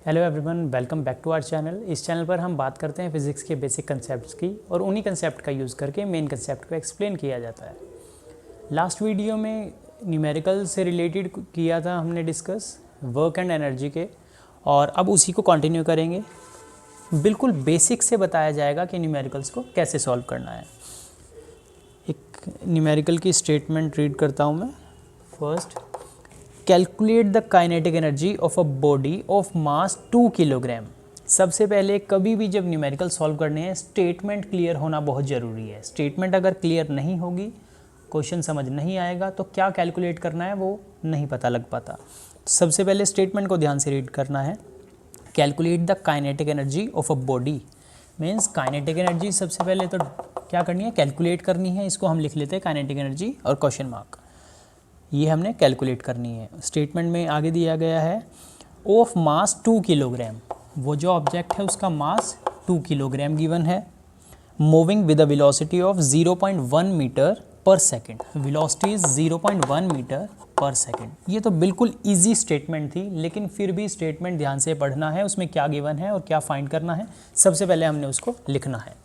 Hello everyone, welcome back to our channel. इस channel पर हम बात करते हैं फिज़िक्स के बेसिक कंसेप्ट्स की और उन्हीं कंसेप्ट का यूज़ करके मेन कंसेप्ट को एक्सप्लेन किया जाता है। लास्ट वीडियो में न्यूमेरिकल से रिलेटेड किया था हमने डिस्कस वर्क एंड एनर्जी के, और अब उसी को कंटिन्यू करेंगे। बिल्कुल बेसिक से बताया जाएगा कि न्यूमेरिकल्स को कैसे सॉल्व करना है। एक न्यूमेरिकल की स्टेटमेंट रीड करता हूँ मैं। First, calculate the kinetic energy of a body of mass 2 kilogram. सबसे पहले कभी भी जब न्यूमेरिकल सॉल्व करने हैं स्टेटमेंट क्लियर होना बहुत ज़रूरी है। स्टेटमेंट अगर क्लियर नहीं होगी, क्वेश्चन समझ नहीं आएगा, तो क्या कैलकुलेट करना है वो नहीं पता लग पाता। सबसे पहले स्टेटमेंट को ध्यान से रीड करना है। Calculate the kinetic energy of a body means kinetic energy सबसे पहले तो क्या करनी है, कैलकुलेट करनी है। इसको हम लिख लेते हैं काइनेटिक एनर्जी और क्वेश्चन मार्क, ये हमने कैलकुलेट करनी है। स्टेटमेंट में आगे दिया गया है ऑफ मास 2 किलोग्राम। वो जो ऑब्जेक्ट है उसका मास 2 किलोग्राम गिवन है। Moving with a velocity of 0.1 metre per second. Velocity is 0.1 metre per second. ये तो बिल्कुल इजी स्टेटमेंट थी, लेकिन फिर भी स्टेटमेंट ध्यान से पढ़ना है, उसमें क्या गिवन है और क्या फाइंड करना है। सबसे पहले हमने उसको लिखना है।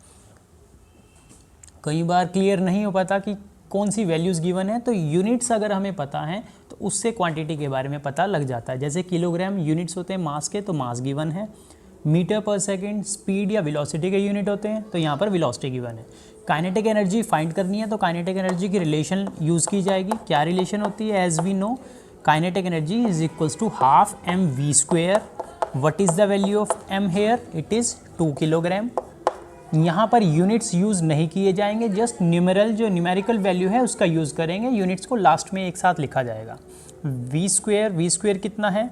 कई बार क्लियर नहीं हो पाता कि कौन सी वैल्यूज़ गिवन है, तो यूनिट्स अगर हमें पता है तो उससे क्वांटिटी के बारे में पता लग जाता है। जैसे किलोग्राम यूनिट्स होते हैं मास के, तो मास गिवन है। मीटर पर सेकंड स्पीड या वेलोसिटी के यूनिट होते हैं, तो यहाँ पर वेलोसिटी गिवन है। काइनेटिक एनर्जी फाइंड करनी है, तो काइनेटिक एनर्जी की रिलेशन यूज़ की जाएगी। क्या रिलेशन होती है? As we know kinetic energy is equals to half mv²। What is the value of m here? It is 2 kilogram. यहाँ पर यूनिट्स यूज़ नहीं किए जाएंगे, जस्ट न्यूमेरिकल वैल्यू है उसका यूज़ करेंगे। यूनिट्स को लास्ट में एक साथ लिखा जाएगा। v² कितना है,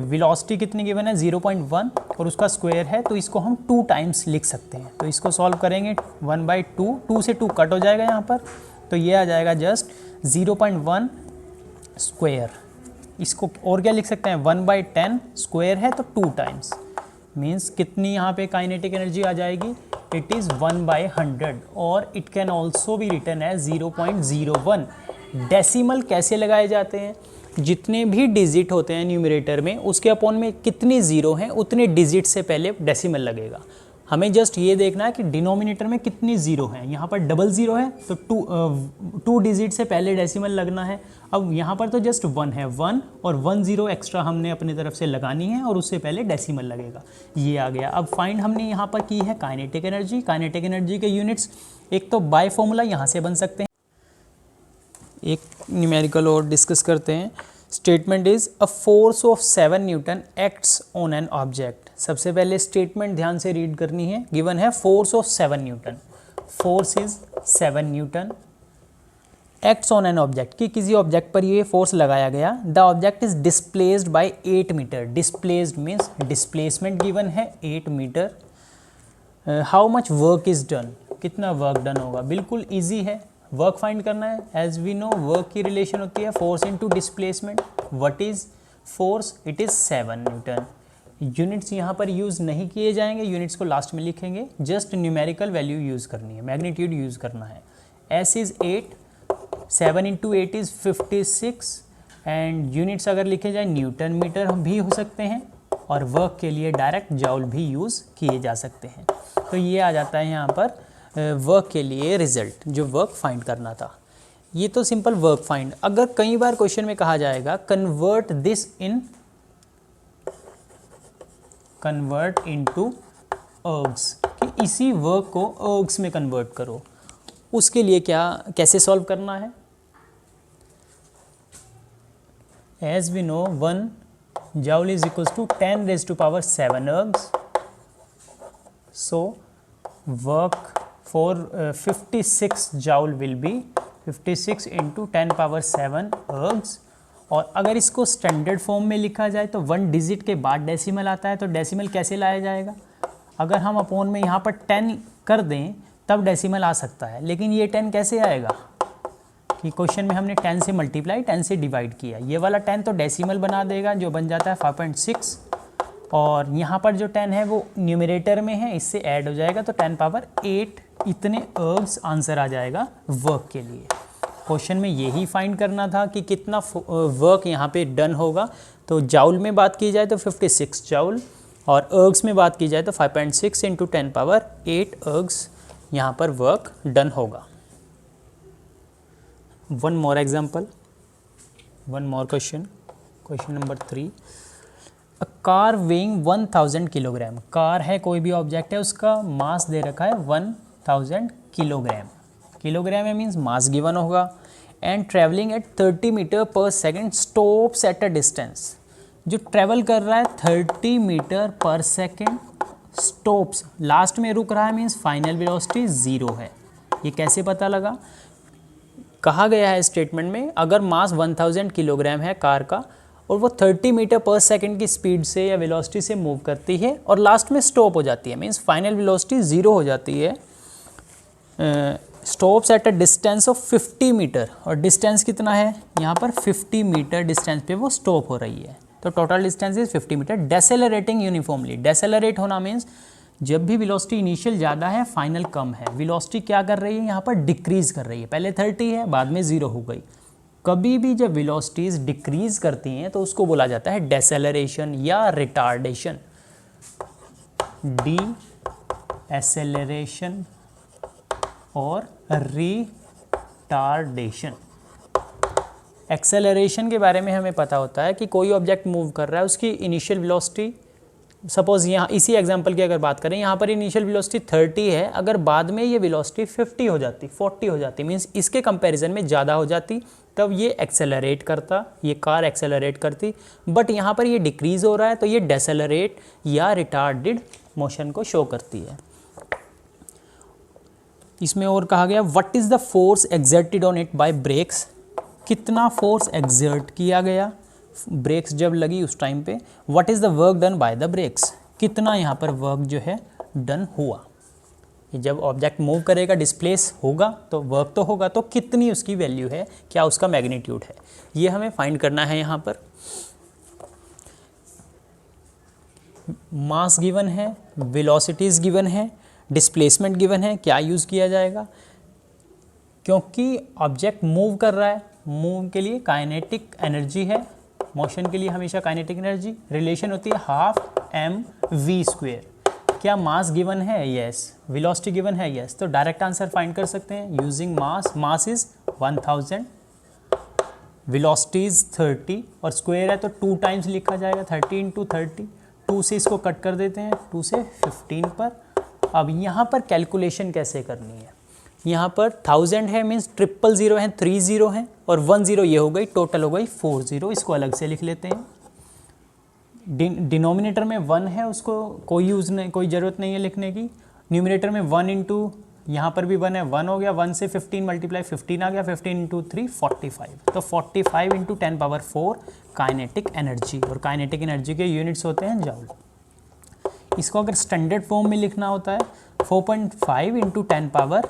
वेलोसिटी कितनी गिवन है 0.1 और उसका स्क्वायर है, तो इसको हम 2 टाइम्स लिख सकते हैं। तो इसको सॉल्व करेंगे 1/2, 2 से 2 कट हो जाएगा यहाँ पर, तो ये आ जाएगा जस्ट 0.1 स्क्वायर। इसको और क्या लिख सकते हैं, 1/10 स्क्वायर है तो 2 टाइम्स मीन्स कितनी यहाँ पे काइनेटिक एनर्जी आ जाएगी, इट इज़ 1/100। और इट कैन ऑल्सो भी रिटन एज 0.01। डेसिमल कैसे लगाए जाते हैं? जितने भी डिजिट होते हैं न्यूमरेटर में, उसके अपॉन में कितने ज़ीरो हैं उतने डिजिट से पहले डेसिमल लगेगा। हमें जस्ट ये देखना है कि डिनोमिनेटर में कितनी ज़ीरो हैं। यहाँ पर डबल ज़ीरो है तो 2 डिजिट से पहले डेसिमल लगना है। अब यहाँ पर तो जस्ट 1 है, 1 और 1 0 एक्स्ट्रा हमने अपनी तरफ से लगानी है और उससे पहले डेसिमल लगेगा। ये आ गया। अब फाइंड हमने यहाँ पर की है काइनेटिक एनर्जी। काइनेटिक एनर्जी के यूनिट्स एक तो बाय फॉर्मूला यहाँ से बन सकते हैं। एक न्यूमेरिकल और डिस्कस करते हैं। Statement is a force of 7 newton acts on an object. सबसे पहले स्टेटमेंट ध्यान से रीड करनी है। गिवन है force of 7 newton. Force is 7 newton acts on an object, कि किसी ऑब्जेक्ट पर ये फोर्स लगाया गया। The object is displaced by 8 metre. Displaced means displacement given है 8 metre. How much work is done, कितना वर्क डन होगा? बिल्कुल ईजी है, वर्क फाइंड करना है। एज वी नो वर्क की रिलेशन होती है force into displacement. What is force? It is 7 Newton. Units यहाँ पर यूज़ नहीं किए जाएंगे, यूनिट्स को लास्ट में लिखेंगे। जस्ट न्यूमेरिकल वैल्यू यूज़ करनी है, मैग्नीट्यूड यूज़ करना है। S is 8, 7 × 8 is 56 and units अगर लिखे जाए न्यूटन मीटर भी हो सकते हैं, और वर्क के लिए डायरेक्ट जॉल भी यूज़ किए जा सकते हैं। तो ये आ जाता है यहाँ पर वर्क के लिए रिजल्ट, जो वर्क फाइंड करना था। ये तो सिंपल वर्क फाइंड। अगर कई बार क्वेश्चन में कहा जाएगा कन्वर्ट दिस इनटू अर्ग्स, कि इसी वर्क को अर्ग्स में कन्वर्ट करो, उसके लिए कैसे सॉल्व करना है? As we know 1 joule is equals to 10⁻⁷ ergs. So work for 56 joule will be 56 × 10⁻⁷ ergs। और अगर इसको स्टैंडर्ड फॉर्म में लिखा जाए तो 1 डिजिट के बाद डेसिमल आता है, तो डेसिमल कैसे लाया जाएगा? अगर हम अपॉन में यहाँ पर 10 कर दें तब डेसिमल आ सकता है, लेकिन ये 10 कैसे आएगा कि क्वेश्चन में हमने 10 से मल्टीप्लाई 10 से डिवाइड किया। ये वाला 10 तो डेसिमल बना देगा, जो बन जाता है 5.6, और यहाँ पर जो 10 है वो न्यूमरेटर में है, इससे ऐड हो जाएगा तो 10⁸ इतने अर्ग्स आंसर आ जाएगा वर्क के लिए। क्वेश्चन में यही फाइंड करना था कि कितना वर्क यहाँ पे डन होगा, तो जाउल में बात की जाए तो 56 जाउल, और अर्ग्स में बात की जाए तो 5.6 इंटू 10⁸ अर्ग्स यहाँ पर वर्क डन होगा। One more example, one more question, question number 3। A car weighing 1000 kilogram, car है कोई भी ऑब्जेक्ट है, उसका मास दे रखा है 1000 किलोग्राम, किलोग्राम में मीन्स मास गिवन होगा, and travelling at 30 metre per second stops at a distance, जो ट्रेवल कर रहा है 30 metre per second, stops last में रुक रहा है, मीन्स फाइनल वेलोसिटी 0 है। ये कैसे पता लगा? कहा गया है स्टेटमेंट में, अगर मास 1000 किलोग्राम है कार का और वो 30 मीटर पर सेकेंड की स्पीड से या वेलोसिटी से मूव करती है और लास्ट में स्टॉप हो जाती है, मीन्स फाइनल वेलोसिटी 0 हो जाती है, stops at a distance of 50 metre, और डिस्टेंस कितना है यहाँ पर 50 मीटर डिस्टेंस पे वो स्टॉप हो रही है, तो total distance is 50 metre. Decelerating uniformly, decelerate होना मीन्स जब भी वेलोसिटी इनिशियल ज़्यादा है फाइनल कम है, वेलोसिटी क्या कर रही है यहाँ पर डिक्रीज कर रही है, पहले 30 है बाद में 0 हो गई। कभी भी जब वेलोसिटीज डिक्रीज करती हैं तो उसको बोला जाता है डेसेलरेशन या रिटार्डेशन, डी एसेलरेशन और रिटार्डेशन। एक्सेलरेशन के बारे में हमें पता होता है कि कोई ऑब्जेक्ट मूव कर रहा है, उसकी इनिशियल वेलोसिटी, सपोज यहाँ इसी एग्जांपल की अगर बात करें, यहाँ पर इनिशियल वेलोसिटी 30 है, अगर बाद में ये वेलोसिटी 50 हो जाती, 40 हो जाती, मीन्स इसके कंपैरिजन में ज़्यादा हो जाती, तब ये एक्सेलरेट करता, ये कार एक्सेलरेट करती, बट यहाँ पर ये डिक्रीज़ हो रहा है तो ये डेसेलरेट या रिटार्डेड मोशन को शो करती है। इसमें और कहा गया what is the force exerted on it by brakes, कितना फोर्स एक्सर्ट किया गया ब्रेक्स जब लगी उस टाइम पे, what is the work done by the brakes, कितना यहाँ पर वर्क जो है डन हुआ। जब ऑब्जेक्ट मूव करेगा, डिस्प्लेस होगा तो वर्क तो होगा, तो कितनी उसकी वैल्यू है, क्या उसका मैग्नीट्यूड है, ये हमें फाइंड करना है। यहाँ पर मास गिवन है, वेलोसिटीज़ गिवन है, डिस्प्लेसमेंट गिवन है, क्या यूज़ किया जाएगा, क्योंकि ऑब्जेक्ट मूव कर रहा है, मूव के लिए काइनेटिक एनर्जी है, मोशन के लिए हमेशा काइनेटिक एनर्जी, रिलेशन होती है ½ mv²। क्या मास गिवन है? यस। वेलोसिटी गिवन है? यस। तो डायरेक्ट आंसर फाइंड कर सकते हैं using mass, mass is 1000, velocity is 30 और स्क्वायर है तो 2 टाइम्स लिखा जाएगा, 30 × 30, 2 से इसको कट कर देते हैं, 2 से 15 पर। अब यहाँ पर कैलकुलेशन कैसे करनी है, यहाँ पर 1000 है मीन्स 000 हैं, 30 हैं और 10 ये हो गई, टोटल हो गई 40, इसको अलग से लिख लेते हैं। डिनोमिनेटर में 1 है, उसको कोई यूज़ नहीं, कोई ज़रूरत नहीं है लिखने की। न्यूमिनेटर में 1 इंटू, यहाँ पर भी 1 है, 1 हो गया, 1 से 15 मल्टीप्लाई 15 आ गया, 15 × 3 45, तो 45 × 10⁴ काइनेटिक एनर्जी, और काइनेटिक एनर्जी के यूनिट्स होते हैं जाउल। इसको अगर स्टैंडर्ड फॉर्म में लिखना होता है 4.5 × 10⁵,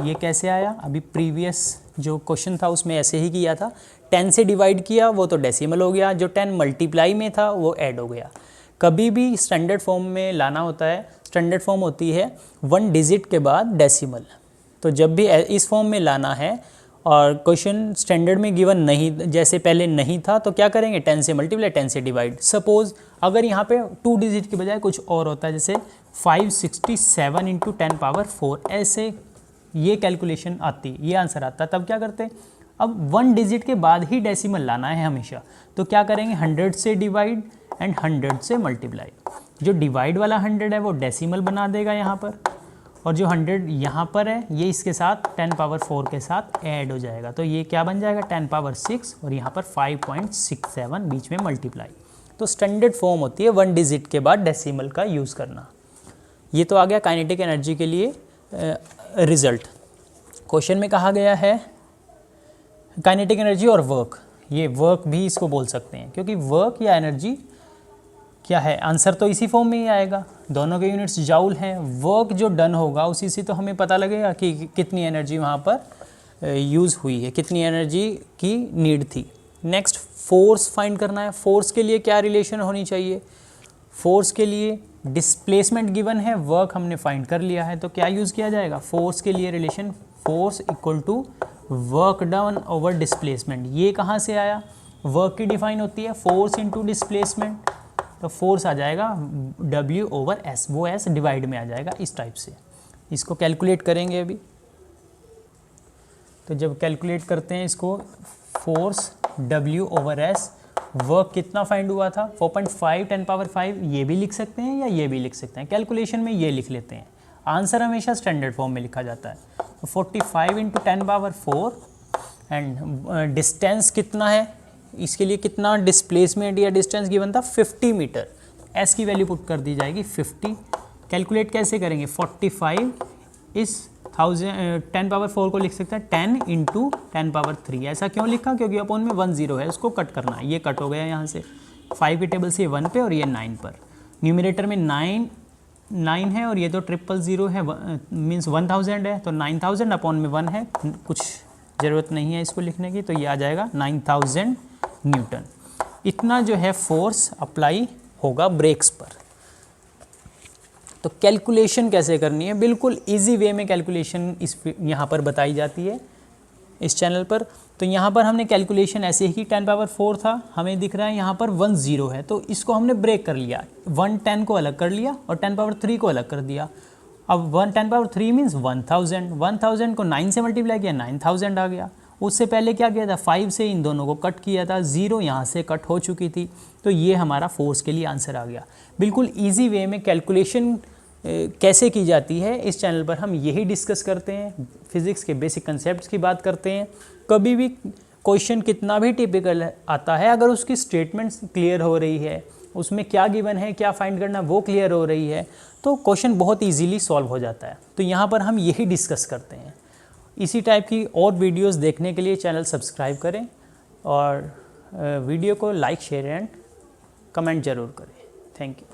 ये कैसे आया, अभी प्रीवियस जो क्वेश्चन था उसमें ऐसे ही किया था, 10 से डिवाइड किया वो तो डेसिमल हो गया, जो 10 मल्टीप्लाई में था वो ऐड हो गया। कभी भी स्टैंडर्ड फॉर्म में लाना होता है, स्टैंडर्ड फॉर्म होती है 1 डिजिट के बाद डेसिमल, तो जब भी इस फॉर्म में लाना है और क्वेश्चन स्टैंडर्ड में गिवन नहीं, जैसे पहले नहीं था, तो क्या करेंगे 10 से मल्टीप्लाई, 10 से डिवाइड। सपोज अगर यहाँ पे 2 डिजिट के बजाय कुछ और होता है, जैसे 567 × 10⁴, ऐसे ये कैलकुलेशन आती, ये आंसर आता, तब क्या करते, अब 1 डिजिट के बाद ही डेसिमल लाना है हमेशा, तो क्या करेंगे 100 से डिवाइड एंड 100 से मल्टीप्लाई। जो डिवाइड वाला 100 है वो डेसिमल बना देगा यहाँ पर, और जो 100 यहाँ पर है ये इसके साथ 10⁴ के साथ ऐड हो जाएगा, तो ये क्या बन जाएगा 10⁶, और यहाँ पर 5.67 बीच में मल्टीप्लाई। तो स्टैंडर्ड फॉर्म होती है 1 डिजिट के बाद डेसिमल का यूज़ करना। ये तो आ गया काइनेटिक एनर्जी के लिए रिजल्ट। क्वेश्चन में कहा गया है काइनेटिक एनर्जी और वर्क, ये वर्क भी इसको बोल सकते हैं, क्योंकि वर्क या एनर्जी क्या है, आंसर तो इसी फॉर्म में ही आएगा, दोनों के यूनिट्स जाउल हैं। वर्क जो डन होगा उसी से तो हमें पता लगेगा कि कितनी एनर्जी वहाँ पर यूज़ हुई है, कितनी एनर्जी की नीड थी। नेक्स्ट फोर्स फाइंड करना है। फोर्स के लिए क्या रिलेशन होनी चाहिए, फोर्स के लिए डिस्प्लेसमेंट गिवन है, वर्क हमने फाइंड कर लिया है, तो क्या यूज़ किया जाएगा, फोर्स के लिए relation force equal to work done over displacement. ये कहाँ से आया, वर्क की डिफाइन होती है फोर्स इनटू डिस्प्लेसमेंट, तो फोर्स आ जाएगा W/S, वो S डिवाइड में आ जाएगा इस टाइप से। इसको कैलकुलेट करेंगे अभी। तो जब कैलकुलेट करते हैं इसको, फोर्स W/S, वर्क कितना फाइंड हुआ था 4.5 10⁵, ये भी लिख सकते हैं या ये भी लिख सकते हैं, कैलकुलेशन में ये लिख लेते हैं, आंसर हमेशा स्टैंडर्ड फॉर्म में लिखा जाता है। तो 45 × 10⁴, एंड डिस्टेंस कितना है, इसके लिए कितना डिस्प्लेसमेंट या डिस्टेंस गिवन था 50 मीटर, एस की वैल्यू पुट कर दी जाएगी 50। कैलकुलेट कैसे करेंगे, 45 इस 10⁴ को लिख सकते हैं 10 × 10⁻3। ऐसा क्यों लिखा, क्योंकि अपॉन में 1 0 है, उसको कट करना है, ये कट हो गया यहाँ से 5 की टेबल से 1 पे और ये 9 पर। न्यूमरेटर में 9 है और ये तो 000 है, मीन्स 1000 है, तो 9000 अपॉन में 1 है, कुछ ज़रूरत नहीं है इसको लिखने की, तो ये आ जाएगा 9000 न्यूटन। इतना जो है फोर्स अप्लाई होगा ब्रेक्स पर। तो कैलकुलेशन कैसे करनी है, बिल्कुल इजी वे में कैलकुलेशन इस यहाँ पर बताई जाती है इस चैनल पर। तो यहाँ पर हमने कैलकुलेशन ऐसे ही 10⁴ था, हमें दिख रहा है यहाँ पर 1 0 है, तो इसको हमने ब्रेक कर लिया, 1 10 को अलग कर लिया और 10⁻3 को अलग कर दिया। अब 1 10⁻3 मीन्स 1000 को 9 से मल्टीप्लाई किया 9000 आ गया। उससे पहले क्या किया था, 5 से इन दोनों को कट किया था, 0 यहाँ से कट हो चुकी थी, तो ये हमारा फोर्स के लिए आंसर आ गया। बिल्कुल ईजी वे में कैलकुलेशन कैसे की जाती है इस चैनल पर हम यही डिस्कस करते हैं, फिज़िक्स के बेसिक कंसेप्ट्स की बात करते हैं। कभी भी क्वेश्चन कितना भी टिपिकल आता है, अगर उसकी स्टेटमेंट्स क्लियर हो रही है, उसमें क्या गिवन है, क्या फाइंड करना, वो क्लियर हो रही है, तो क्वेश्चन बहुत इजीली सॉल्व हो जाता है। तो यहाँ पर हम यही डिस्कस करते हैं। इसी टाइप की और वीडियोस देखने के लिए चैनल सब्सक्राइब करें और वीडियो को लाइक शेयर एंड कमेंट ज़रूर करें। Thank you.